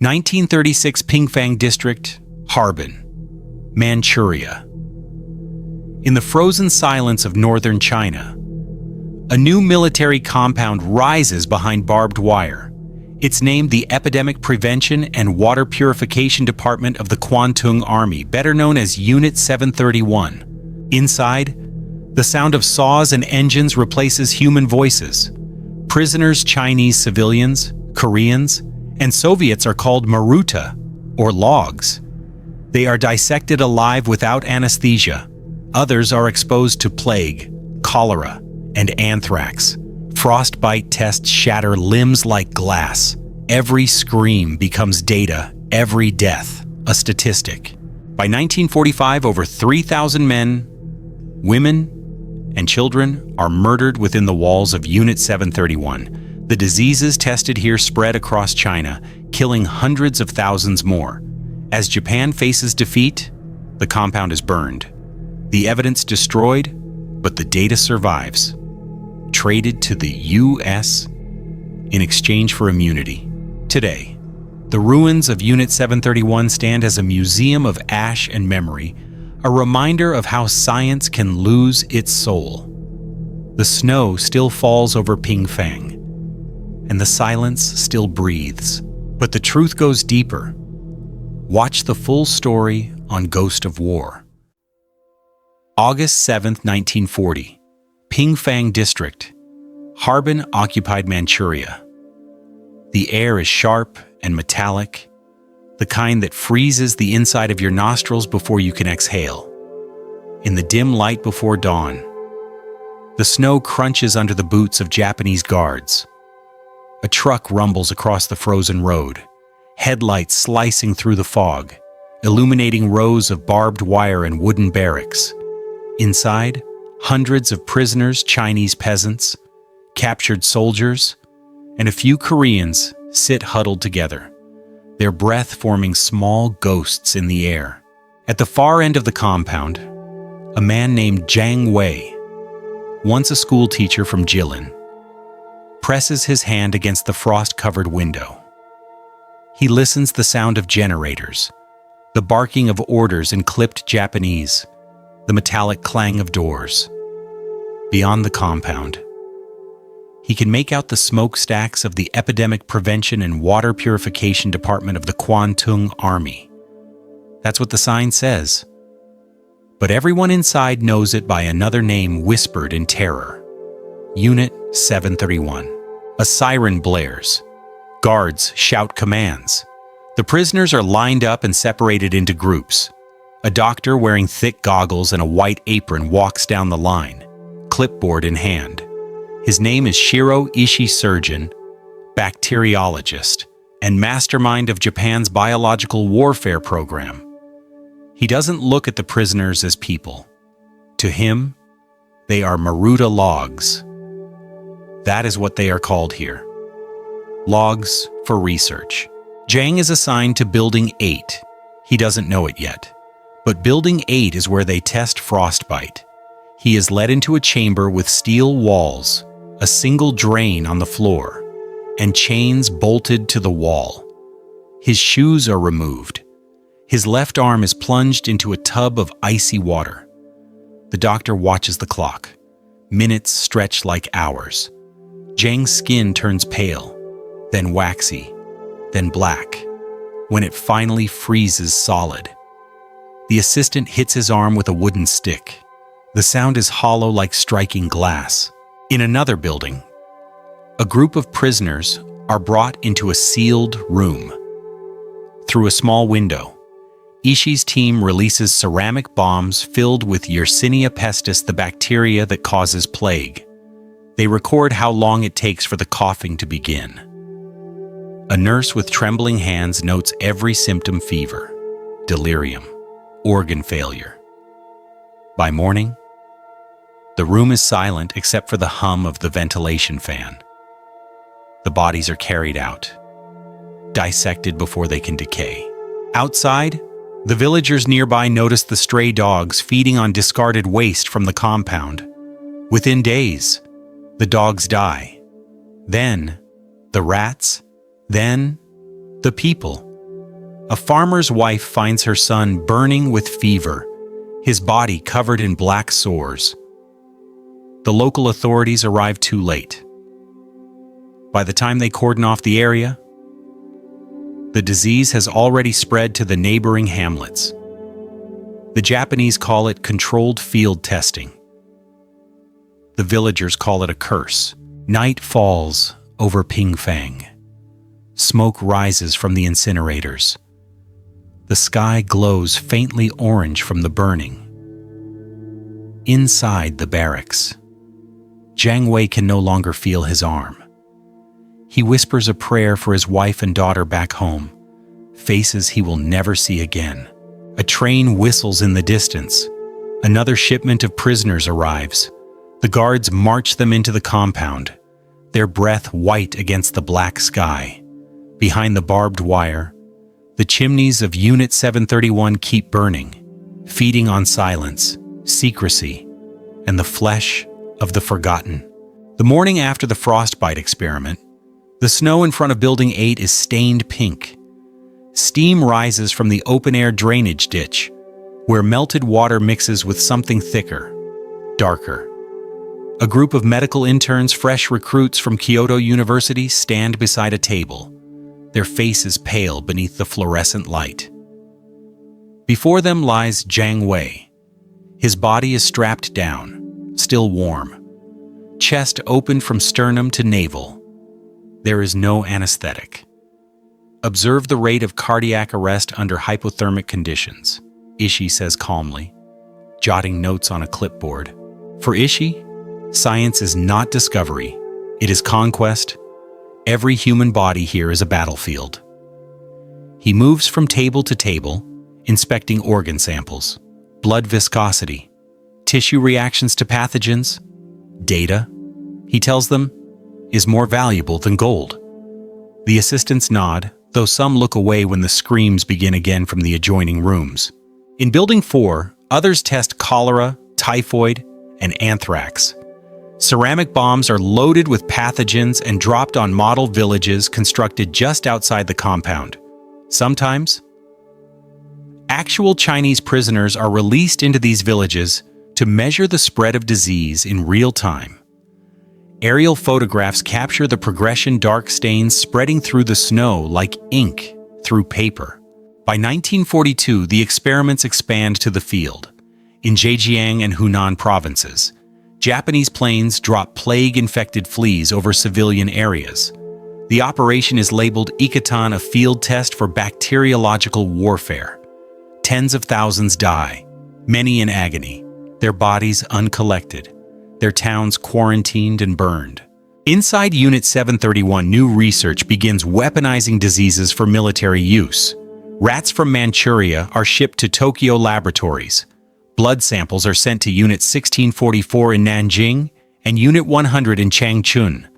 1936 Pingfang District, Harbin, Manchuria. In the frozen silence of northern China, a new military compound rises behind barbed wire. It's named the Epidemic Prevention and Water Purification Department of the Confronting Army, better known as Unit 731. Inside, the sound of saws and engines replaces human voices. Prisoners, Chinese civilians, Koreans, and Soviets are called maruta, or logs. They are dissected alive without anesthesia. Others are exposed to plague, cholera, and anthrax. Frostbite tests shatter limbs like glass. Every scream becomes data, every death a statistic. By 1945, over 3,000 men, women, and children are murdered within the walls of Unit 731. The diseases tested here spread across China, killing hundreds of thousands more. As Japan faces defeat, the compound is burned. The evidence destroyed, but the data survives. Traded to the U.S. in exchange for immunity. Today, the ruins of Unit 731 stand as a museum of ash and memory, a reminder of how science can lose its soul. The snow still falls over Pingfang, and the silence still breathes. But the truth goes deeper. Watch the full story on Ghost of War. August 7, 1940. Pingfang District, Harbin occupied Manchuria. The air is sharp and metallic, the kind that freezes the inside of your nostrils before you can exhale. In the dim light before dawn, the snow crunches under the boots of Japanese guards. A truck rumbles across the frozen road, headlights slicing through the fog, illuminating rows of barbed wire and wooden barracks. Inside, hundreds of prisoners, Chinese peasants, captured soldiers, and a few Koreans sit huddled together, their breath forming small ghosts in the air. At the far end of the compound, a man named Jiang Wei, once a school teacher from Jilin, presses his hand against the frost-covered window. He listens the sound of generators, the barking of orders in clipped Japanese, the metallic clang of doors. Beyond the compound, he can make out the smokestacks of the Epidemic Prevention and Water Purification Department of the Confronting Army. That's what the sign says. But everyone inside knows it by another name whispered in terror. Unit 731. A siren blares. Guards shout commands. The prisoners are lined up and separated into groups. A doctor wearing thick goggles and a white apron walks down the line, clipboard in hand. His name is Shiro Ishii, surgeon, bacteriologist, and mastermind of Japan's biological warfare program. He doesn't look at the prisoners as people. To him, they are maruta logs. That is what they are called here. Logs for research. Jiang is assigned to Building 8. He doesn't know it yet. But Building 8 is where they test frostbite. He is led into a chamber with steel walls, a single drain on the floor, and chains bolted to the wall. His shoes are removed. His left arm is plunged into a tub of icy water. The doctor watches the clock. Minutes stretch like hours. Jiang's skin turns pale, then waxy, then black, when it finally freezes solid. The assistant hits his arm with a wooden stick. The sound is hollow like striking glass. In another building, a group of prisoners are brought into a sealed room. Through a small window, Ishii's team releases ceramic bombs filled with Yersinia pestis, the bacteria that causes plague. They record how long it takes for the coughing to begin. A nurse with trembling hands notes every symptom: fever, delirium, organ failure. By morning, the room is silent except for the hum of the ventilation fan. The bodies are carried out, dissected before they can decay. Outside, the villagers nearby notice the stray dogs feeding on discarded waste from the compound. Within days, the dogs die. Then, the rats. Then, the people. A farmer's wife finds her son burning with fever, his body covered in black sores. The local authorities arrive too late. By the time they cordon off the area, the disease has already spread to the neighboring hamlets. The Japanese call it controlled field testing. The villagers call it a curse. Night falls over Pingfang. Smoke rises from the incinerators. The sky glows faintly orange from the burning. Inside the barracks, Jiang Wei can no longer feel his arm. He whispers a prayer for his wife and daughter back home, faces he will never see again. A train whistles in the distance. Another shipment of prisoners arrives. The guards march them into the compound, their breath white against the black sky. Behind the barbed wire, the chimneys of Unit 731 keep burning, feeding on silence, secrecy, and the flesh of the forgotten. The morning after the frostbite experiment, the snow in front of Building 8 is stained pink. Steam rises from the open-air drainage ditch, where melted water mixes with something thicker, darker. A group of medical interns, fresh recruits from Kyoto University, stand beside a table, their faces pale beneath the fluorescent light. Before them lies Jiang Wei. His body is strapped down, still warm. Chest open from sternum to navel. There is no anesthetic. Observe the rate of cardiac arrest under hypothermic conditions, Ishii says calmly, jotting notes on a clipboard. For Ishii, science is not discovery, it is conquest. Every human body here is a battlefield. He moves from table to table, inspecting organ samples, blood viscosity, tissue reactions to pathogens. Data, he tells them, is more valuable than gold. The assistants nod, though some look away when the screams begin again from the adjoining rooms. In Building 4, others test cholera, typhoid, and anthrax. Ceramic bombs are loaded with pathogens and dropped on model villages constructed just outside the compound. Sometimes, actual Chinese prisoners are released into these villages to measure the spread of disease in real time. Aerial photographs capture the progression, dark stains spreading through the snow like ink through paper. By 1942, the experiments expand to the field. In Zhejiang and Hunan provinces, Japanese planes drop plague-infected fleas over civilian areas. The operation is labeled Ikatan, a field test for bacteriological warfare. Tens of thousands die, many in agony, their bodies uncollected, their towns quarantined and burned. Inside Unit 731, new research begins weaponizing diseases for military use. Rats from Manchuria are shipped to Tokyo laboratories. Blood samples are sent to Unit 1644 in Nanjing and Unit 100 in Changchun.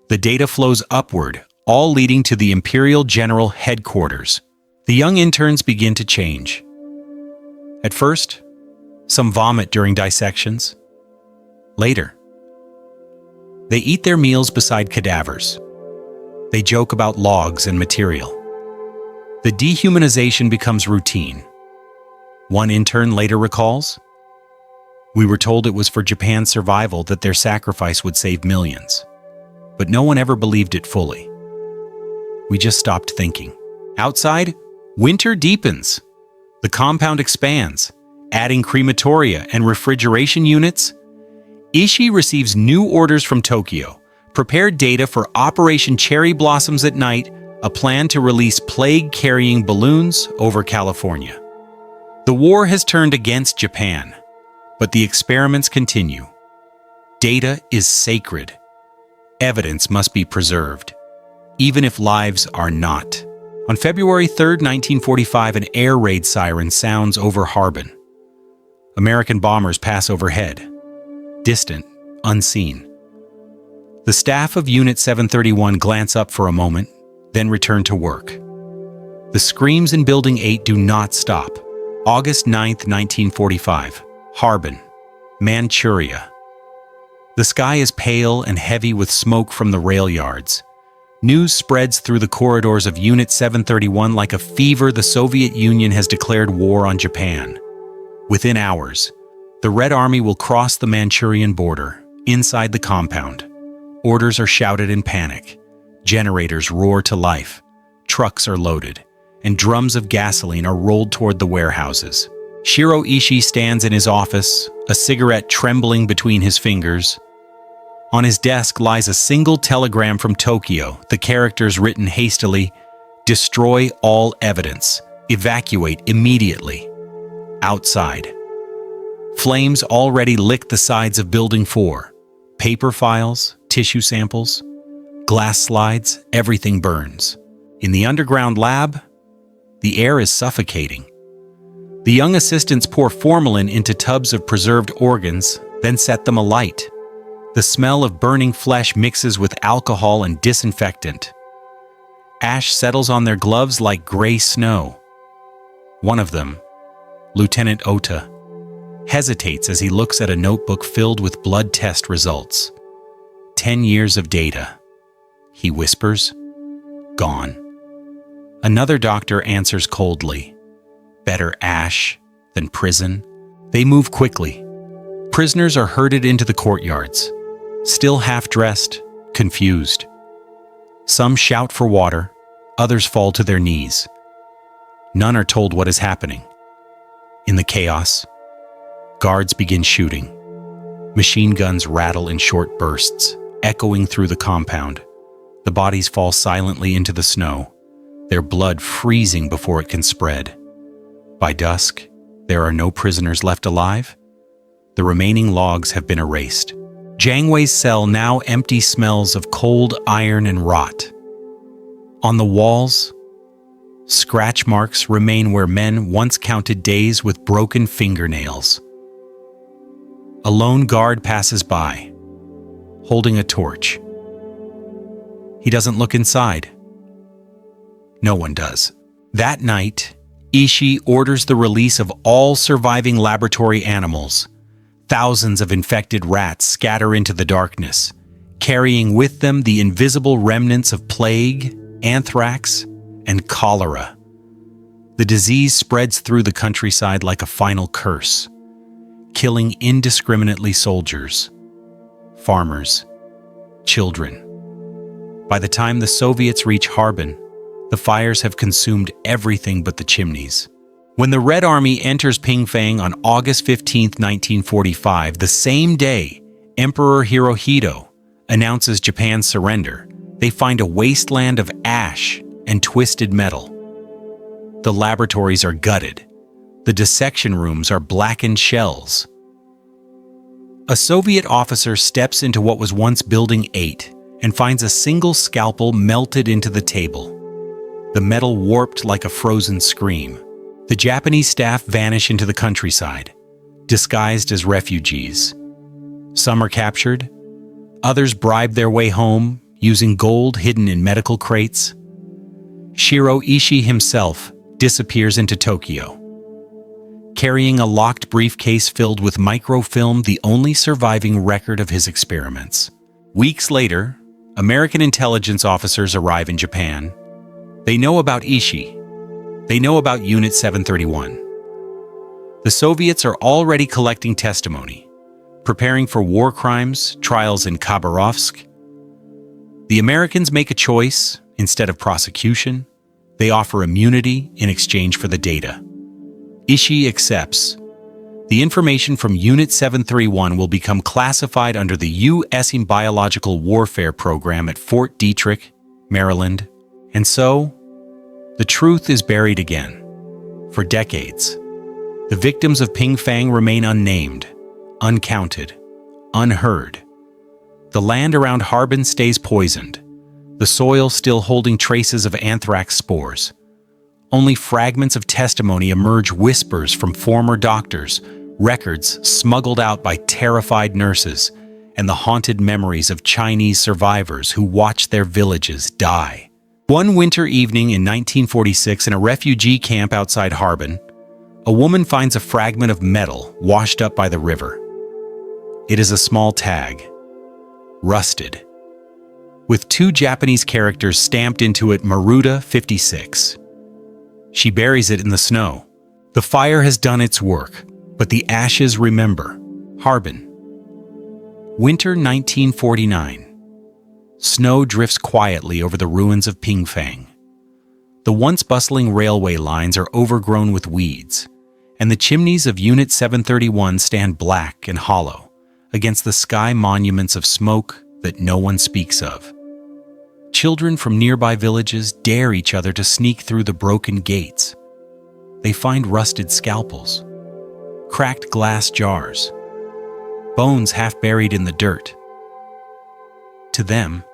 The data flows upward, all leading to the Imperial General Headquarters. The young interns begin to change. At first, some vomit during dissections. Later, they eat their meals beside cadavers. They joke about logs and material. The dehumanization becomes routine. One intern later recalls, "We were told it was for Japan's survival, that their sacrifice would save millions. But no one ever believed it fully. We just stopped thinking." Outside, winter deepens. The compound expands, adding crematoria and refrigeration units. Ishii receives new orders from Tokyo. Prepared data for Operation Cherry Blossoms at Night, a plan to release plague-carrying balloons over California. The war has turned against Japan, but the experiments continue. Data is sacred. Evidence must be preserved, even if lives are not. On February 3, 1945, an air raid siren sounds over Harbin. American bombers pass overhead, distant, unseen. The staff of Unit 731 glance up for a moment, then return to work. The screams in Building 8 do not stop. August 9, 1945, Harbin, Manchuria. The sky is pale and heavy with smoke from the rail yards. News spreads through the corridors of Unit 731 like a fever. The Soviet Union has declared war on Japan. Within hours, the Red Army will cross the Manchurian border, inside the compound. Orders are shouted in panic. Generators roar to life. Trucks are loaded, and drums of gasoline are rolled toward the warehouses. Shiro Ishii stands in his office, a cigarette trembling between his fingers. On his desk lies a single telegram from Tokyo, the characters written hastily: "Destroy all evidence. Evacuate immediately." Outside, flames already lick the sides of Building 4. Paper files, tissue samples, glass slides, everything burns. In the underground lab, the air is suffocating. The young assistants pour formalin into tubs of preserved organs, then set them alight. The smell of burning flesh mixes with alcohol and disinfectant. Ash settles on their gloves like gray snow. One of them, Lieutenant Ota, hesitates as he looks at a notebook filled with blood test results. 10 years of data. He whispers, "Gone." Another doctor answers coldly, "Better ash than prison." They move quickly. Prisoners are herded into the courtyards, still half-dressed, confused. Some shout for water, others fall to their knees. None are told what is happening. In the chaos, guards begin shooting. Machine guns rattle in short bursts, echoing through the compound. The bodies fall silently into the snow, their blood freezing before it can spread. By dusk, there are no prisoners left alive. The remaining logs have been erased. Jiang Wei's cell, now empty, smells of cold iron and rot. On the walls, scratch marks remain where men once counted days with broken fingernails. A lone guard passes by, holding a torch. He doesn't look inside. No one does. That night, Ishii orders the release of all surviving laboratory animals. Thousands of infected rats scatter into the darkness, carrying with them the invisible remnants of plague, anthrax, and cholera. The disease spreads through the countryside like a final curse, killing indiscriminately soldiers, farmers, children. By the time the Soviets reach Harbin, the fires have consumed everything but the chimneys. When the Red Army enters Pingfang on August 15, 1945, the same day Emperor Hirohito announces Japan's surrender, they find a wasteland of ash and twisted metal. The laboratories are gutted. The dissection rooms are blackened shells. A Soviet officer steps into what was once Building 8 and finds a single scalpel melted into the table. The metal warped like a frozen scream. The Japanese staff vanish into the countryside, disguised as refugees. Some are captured. Others bribe their way home, using gold hidden in medical crates. Shiro Ishii himself disappears into Tokyo, carrying a locked briefcase filled with microfilm, the only surviving record of his experiments. Weeks later, American intelligence officers arrive in Japan. They know about Ishii. They know about Unit 731. The Soviets are already collecting testimony, preparing for war crimes, trials in Khabarovsk. The Americans make a choice. Instead of prosecution, they offer immunity in exchange for the data. Ishii accepts. The information from Unit 731 will become classified under the U.S. Biological Warfare Program at Fort Detrick, Maryland. And so, the truth is buried again. For decades, the victims of Pingfang remain unnamed, uncounted, unheard. The land around Harbin stays poisoned, the soil still holding traces of anthrax spores. Only fragments of testimony emerge, whispers from former doctors, records smuggled out by terrified nurses, and the haunted memories of Chinese survivors who watched their villages die. One winter evening in 1946, in a refugee camp outside Harbin, a woman finds a fragment of metal washed up by the river. It is a small tag, rusted, with 2 Japanese characters stamped into it: Maruta 56. She buries it in the snow. The fire has done its work, but the ashes remember. Harbin. Winter 1949. Snow drifts quietly over the ruins of Pingfang. The once bustling railway lines are overgrown with weeds, and the chimneys of Unit 731 stand black and hollow against the sky monuments of smoke that no one speaks of. Children from nearby villages dare each other to sneak through the broken gates. They find rusted scalpels, cracked glass jars, bones half buried in the dirt. To them,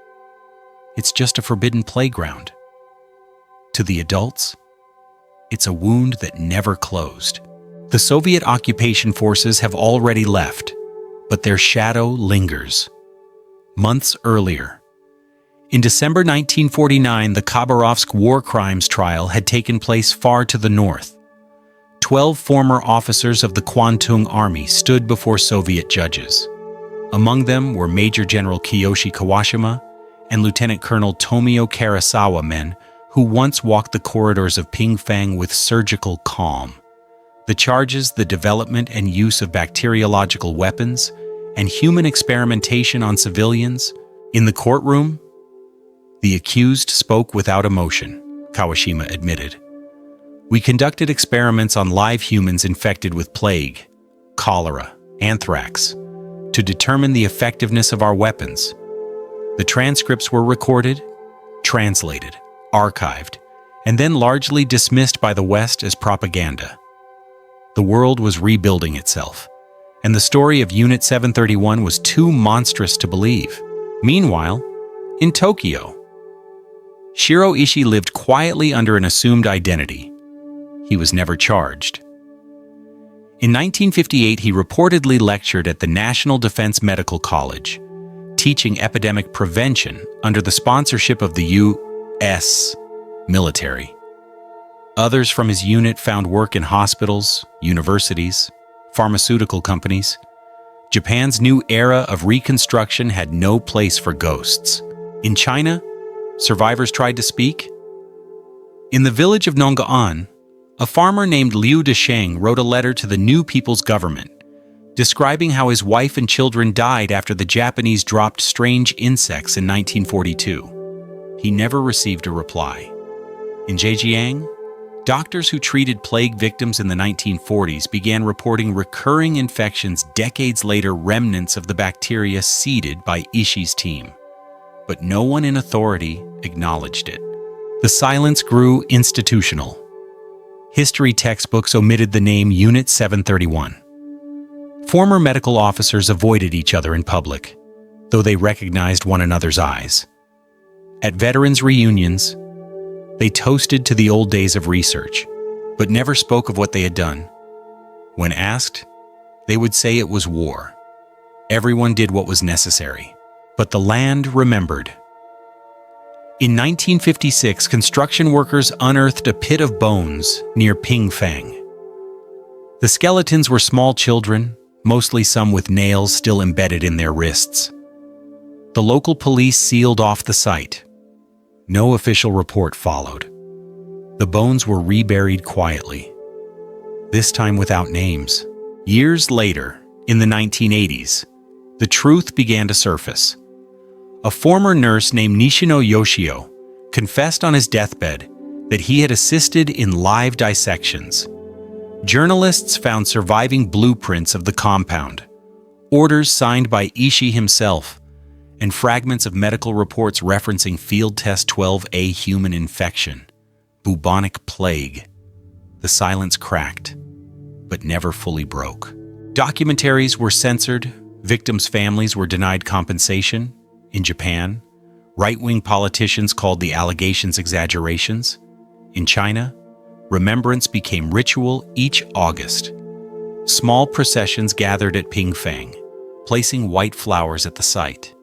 it's just a forbidden playground. To the adults, it's a wound that never closed. The Soviet occupation forces have already left, but their shadow lingers. Months earlier, in December 1949, the Khabarovsk war crimes trial had taken place far to the north. 12 former officers of the Kwantung army stood before Soviet judges. Among them were Major General Kiyoshi Kawashima and Lieutenant Colonel Tomio Karasawa, men who once walked the corridors of Pingfang with surgical calm. The charges: the development and use of bacteriological weapons and human experimentation on civilians. In the courtroom, the accused spoke without emotion, Kawashima admitted. We conducted experiments on live humans infected with plague, cholera, anthrax, to determine the effectiveness of our weapons. The transcripts were recorded, translated, archived, and then largely dismissed by the West as propaganda. The world was rebuilding itself, and the story of Unit 731 was too monstrous to believe. Meanwhile, in Tokyo, Shiro Ishii lived quietly under an assumed identity. He was never charged. In 1958, he reportedly lectured at the National Defense Medical College, teaching epidemic prevention under the sponsorship of the U.S. military. Others from his unit found work in hospitals, universities, pharmaceutical companies. Japan's new era of reconstruction had no place for ghosts. In China, survivors tried to speak. In the village of Nong'an, a farmer named Liu Desheng wrote a letter to the new people's government, describing how his wife and children died after the Japanese dropped strange insects in 1942. He never received a reply. In Zhejiang, doctors who treated plague victims in the 1940s began reporting recurring infections decades later, remnants of the bacteria seeded by Ishii's team. But no one in authority acknowledged it. The silence grew institutional. History textbooks omitted the name Unit 731. Former medical officers avoided each other in public, though they recognized one another's eyes. At veterans' reunions, they toasted to the old days of research, but never spoke of what they had done. When asked, they would say it was war. Everyone did what was necessary, but the land remembered. In 1956, construction workers unearthed a pit of bones near Pingfang. The skeletons were small children, mostly some with nails still embedded in their wrists. The local police sealed off the site. No official report followed. The bones were reburied quietly, this time without names. Years later, in the 1980s, the truth began to surface. A former nurse named Nishino Yoshio confessed on his deathbed that he had assisted in live dissections. Journalists found surviving blueprints of the compound, orders signed by Ishii himself, and fragments of medical reports referencing Field Test 12A human infection, bubonic plague. The silence cracked, but never fully broke. Documentaries were censored, victims' families were denied compensation. In Japan, right-wing politicians called the allegations exaggerations. In China, remembrance became ritual each August. Small processions gathered at Pingfang, placing white flowers at the site.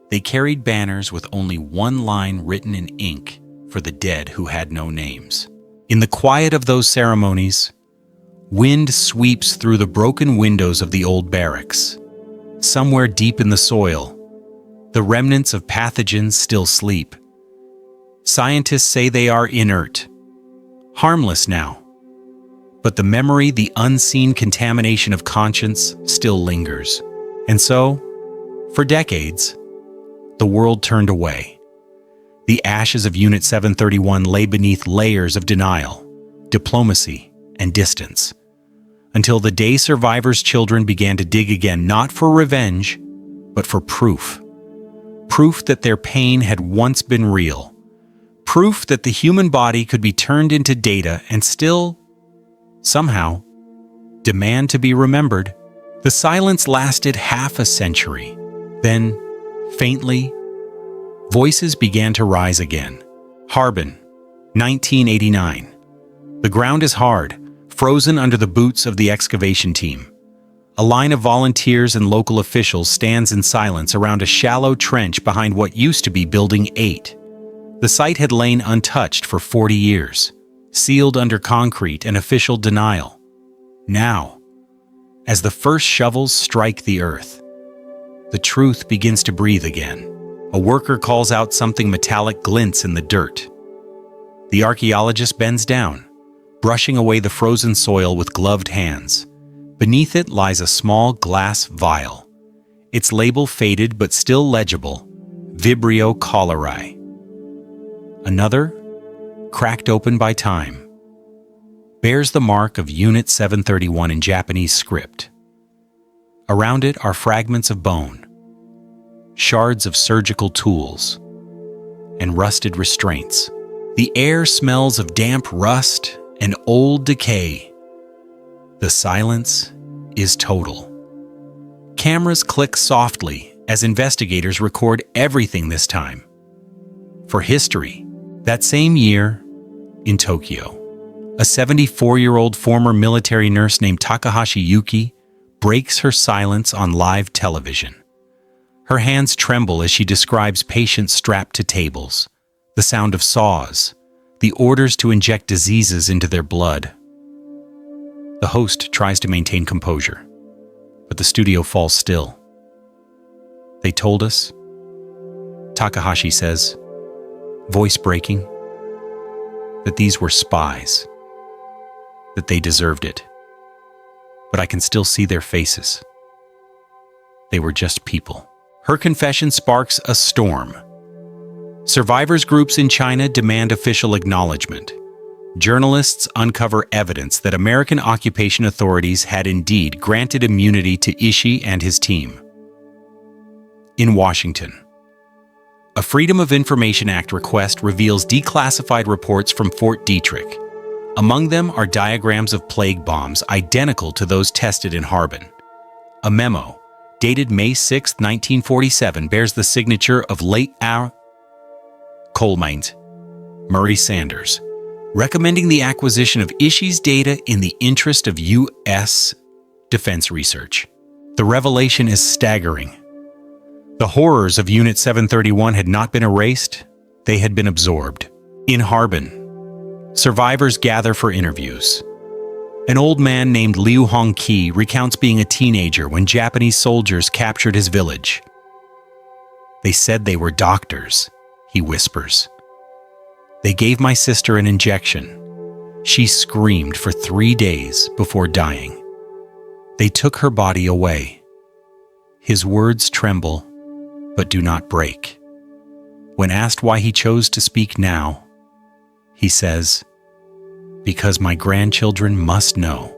They carried banners with only one line written in ink for the dead who had no names. In the quiet of those ceremonies, wind sweeps through the broken windows of the old barracks. Somewhere deep in the soil, The remnants of pathogens still sleep. Scientists say they are inert, harmless now. But the memory, the unseen contamination of conscience, still lingers. And so, for decades, the world turned away. The ashes of Unit 731 lay beneath layers of denial, diplomacy, and distance, until the day survivors' children began to dig again, not for revenge, but for proof. Proof that their pain had once been real. Proof that the human body could be turned into data and still, somehow, demand to be remembered. The silence lasted half a century. Then, faintly, voices began to rise again. Harbin, 1989. The ground is hard, frozen under the boots of the excavation team. A line of volunteers and local officials stands in silence around a shallow trench behind what used to be Building 8. The site had lain untouched for 40 years, sealed under concrete and official denial. Now, as the first shovels strike the earth, the truth begins to breathe again. A worker calls out something metallic glints in the dirt. The archaeologist bends down, brushing away the frozen soil with gloved hands. Beneath it lies a small glass vial. Its label faded but still legible, Vibrio cholerae. Another, cracked open by time, bears the mark of Unit 731 in Japanese script. Around it are fragments of bone, shards of surgical tools, and rusted restraints. The air smells of damp rust and old decay. The silence is total. Cameras click softly as investigators record everything this time. For history, that same year, in Tokyo, a 74-year-old former military nurse named Takahashi Yuki breaks her silence on live television. Her hands tremble as she describes patients strapped to tables, the sound of saws, the orders to inject diseases into their blood. The host tries to maintain composure, but the studio falls still. They told us, Takahashi says, voice breaking, that these were spies, that they deserved it. But I can still see their faces. They were just people. Her confession sparks a storm. Survivors groups in China demand official acknowledgement. Journalists uncover evidence that American occupation authorities had indeed granted immunity to Ishii and his team. In Washington, a Freedom of Information Act request reveals declassified reports from Fort Detrick. Among them are diagrams of plague bombs identical to those tested in Harbin. A memo, dated May 6, 1947, bears the signature of late coal mines Murray Sanders, recommending the acquisition of Ishii's data in the interest of U.S. defense research. The revelation is staggering. The horrors of Unit 731 had not been erased, they had been absorbed. In Harbin, survivors gather for interviews. An old man named Liu Hongqi recounts being a teenager when Japanese soldiers captured his village. They said they were doctors, he whispers. They gave my sister an injection. She screamed for 3 days before dying. They took her body away. His words tremble, but do not break. When asked why he chose to speak now, he says, because my grandchildren must know.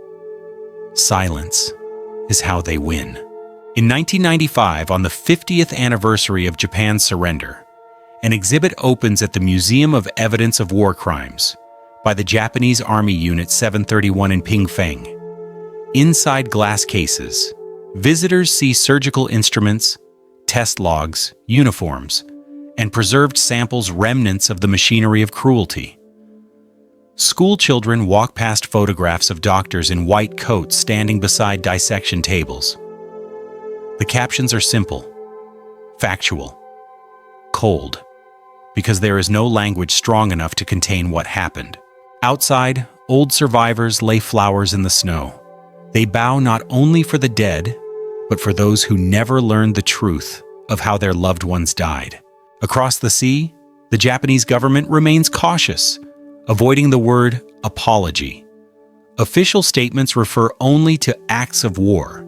Silence is how they win. In 1995, on the 50th anniversary of Japan's surrender, an exhibit opens at the Museum of Evidence of War Crimes by the Japanese Army Unit 731 in Pingfang. Inside glass cases, visitors see surgical instruments, test logs, uniforms, and preserved samples remnants of the machinery of cruelty. School children walk past photographs of doctors in white coats standing beside dissection tables. The captions are simple, factual, cold, because there is no language strong enough to contain what happened. Outside, old survivors lay flowers in the snow. They bow not only for the dead, but for those who never learned the truth of how their loved ones died. Across the sea, the Japanese government remains cautious, avoiding the word apology. Official statements refer only to acts of war.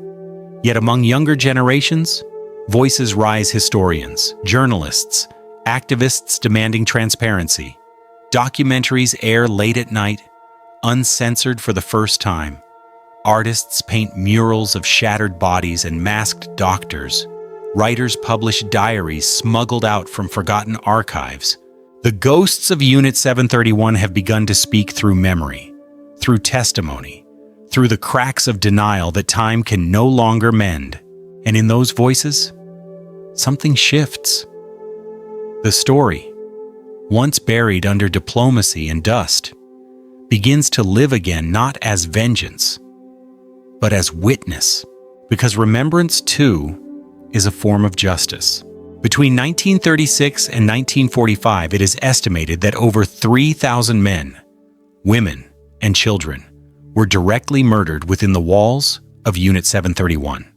Yet among younger generations, voices rise: historians, journalists, activists demanding transparency. Documentaries air late at night, uncensored for the first time. Artists paint murals of shattered bodies and masked doctors. Writers publish diaries smuggled out from forgotten archives. The ghosts of Unit 731 have begun to speak through memory, through testimony, through the cracks of denial that time can no longer mend. And in those voices, something shifts. The story, once buried under diplomacy and dust, begins to live again not as vengeance, but as witness, because remembrance, too, is a form of justice. Between 1936 and 1945, it is estimated that over 3,000 men, women, and children were directly murdered within the walls of Unit 731.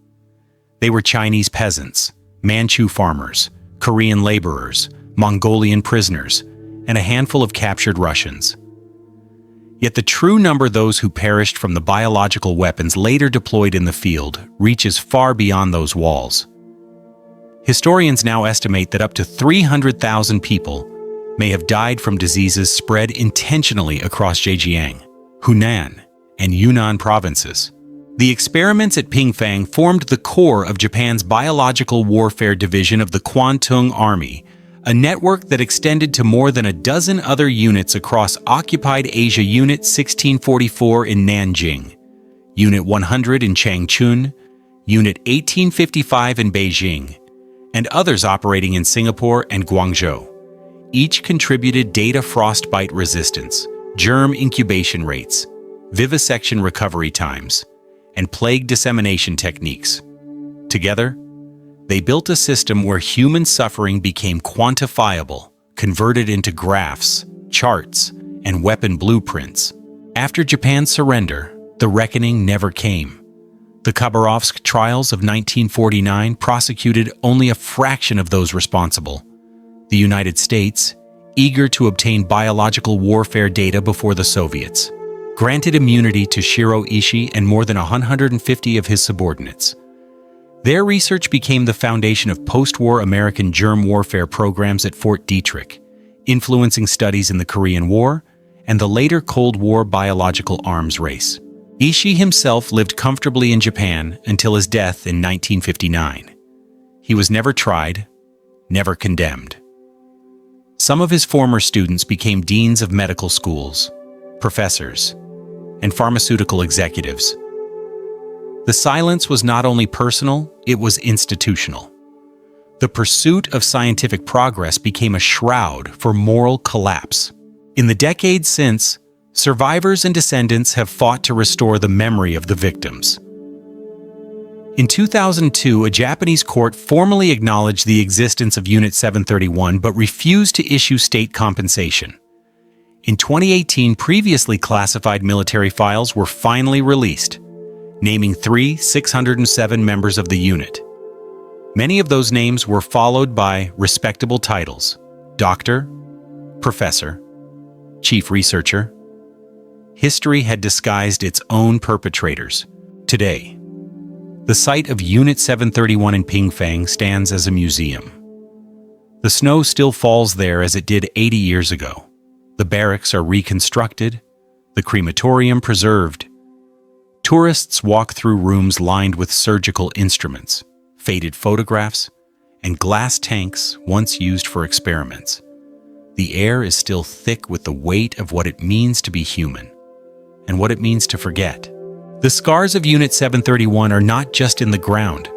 They were Chinese peasants, Manchu farmers, Korean laborers, Mongolian prisoners, and a handful of captured Russians. Yet the true number, those who perished from the biological weapons later deployed in the field, reaches far beyond those walls. Historians now estimate that up to 300,000 people may have died from diseases spread intentionally across Zhejiang, Hunan, and Yunnan provinces. The experiments at Pingfang formed the core of Japan's biological warfare division of the Kwantung Army, a network that extended to more than a dozen other units across occupied Asia: Unit 1644 in Nanjing, Unit 100 in Changchun, Unit 1855 in Beijing, and others operating in Singapore and Guangzhou. Each contributed data: frostbite resistance, germ incubation rates, vivisection recovery times, and plague dissemination techniques. Together, they built a system where human suffering became quantifiable, converted into graphs, charts, and weapon blueprints. After Japan's surrender, the reckoning never came. The Khabarovsk trials of 1949 prosecuted only a fraction of those responsible. The United States, eager to obtain biological warfare data before the Soviets, granted immunity to Shiro Ishii and more than 150 of his subordinates. Their research became the foundation of post-war American germ warfare programs at Fort Detrick, influencing studies in the Korean War and the later Cold War biological arms race. Ishii himself lived comfortably in Japan until his death in 1959. He was never tried, never condemned. Some of his former students became deans of medical schools, professors, and pharmaceutical executives. The silence was not only personal, it was institutional. The pursuit of scientific progress became a shroud for moral collapse. In the decades since, survivors and descendants have fought to restore the memory of the victims. In 2002, a Japanese court formally acknowledged the existence of Unit 731 but refused to issue state compensation. In 2018, previously classified military files were finally released, naming 607 members of the unit. Many of those names were followed by respectable titles: doctor, professor, chief researcher. History had disguised its own perpetrators. Today, the site of Unit 731 in Pingfang stands as a museum. The snow still falls there as it did 80 years ago. The barracks are reconstructed, the crematorium preserved. Tourists walk through rooms lined with surgical instruments, faded photographs, and glass tanks once used for experiments. The air is still thick with the weight of what it means to be human, and what it means to forget. The scars of Unit 731 are not just in the ground.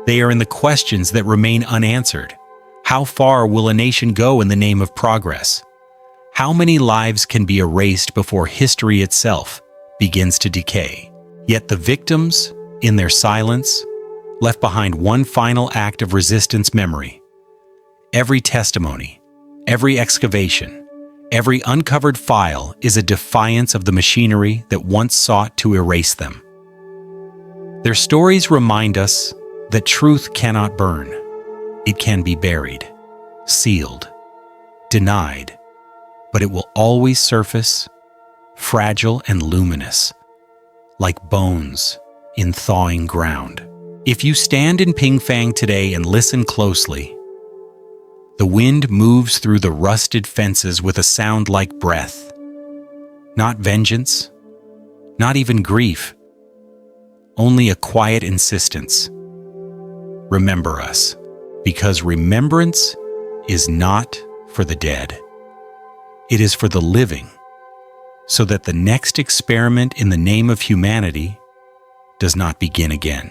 They are in the questions that remain unanswered. How far will a nation go in the name of progress? How many lives can be erased before history itself begins to decay? Yet the victims, in their silence, left behind one final act of resistance: memory. Every testimony, every excavation, every uncovered file is a defiance of the machinery that once sought to erase them. Their stories remind us that truth cannot burn, It can be buried, sealed, denied, but it will always surface, fragile and luminous, like bones in thawing ground. If you stand in Pingfang today and listen closely, the wind moves through the rusted fences with a sound like breath. Not vengeance, not even grief, only a quiet insistence. Remember us, because remembrance is not for the dead. It is for the living, so that the next experiment in the name of humanity does not begin again.